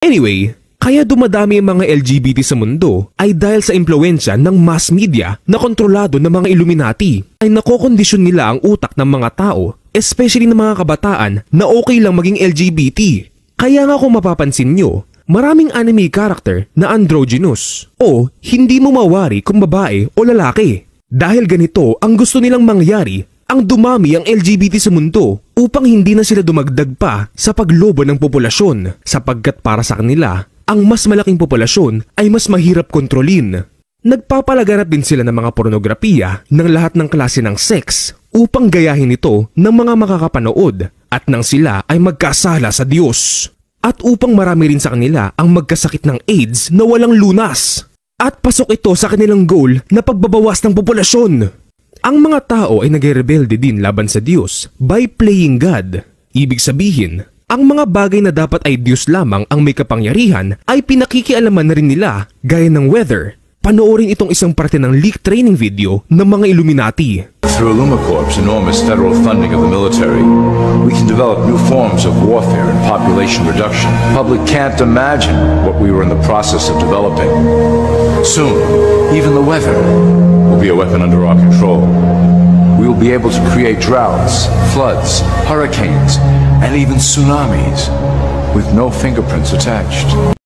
Anyway, kaya dumadami ang mga LGBT sa mundo ay dahil sa impluwensya ng mass media na kontrolado ng mga Illuminati ay nakokondisyon nila ang utak ng mga tao, especially ng mga kabataan na okay lang maging LGBT. Kaya nga kung mapapansin nyo, maraming anime character na androgynous o hindi mo mawari kung babae o lalaki. Dahil ganito ang gusto nilang mangyari, ang dumami ang LGBT sa mundo upang hindi na sila dumagdag pa sa paglobo ng populasyon sapagkat para sa kanila, ang mas malaking populasyon ay mas mahirap kontrolin. Nagpapalaganap din sila ng mga pornografiya ng lahat ng klase ng sex upang gayahin ito ng mga makakapanood at nang sila ay magkasala sa Diyos. At upang marami rin sa kanila ang magkasakit ng AIDS na walang lunas. At pasok ito sa kanilang goal na pagbabawas ng populasyon. Ang mga tao ay nagrebelde din laban sa Diyos by playing God. Ibig sabihin, ang mga bagay na dapat ay Diyos lamang ang may kapangyarihan ay pinakikialaman na rin nila gaya ng weather. Panoorin itong isang parte ng leak training video ng mga Illuminati. Through Illumicorp's enormous federal funding of the military, we can develop new forms of warfare and population reduction. The public can't imagine what we were in the process of developing. Soon, even the weather will be a weapon under our control. We will be able to create droughts, floods, hurricanes, and even tsunamis with no fingerprints attached.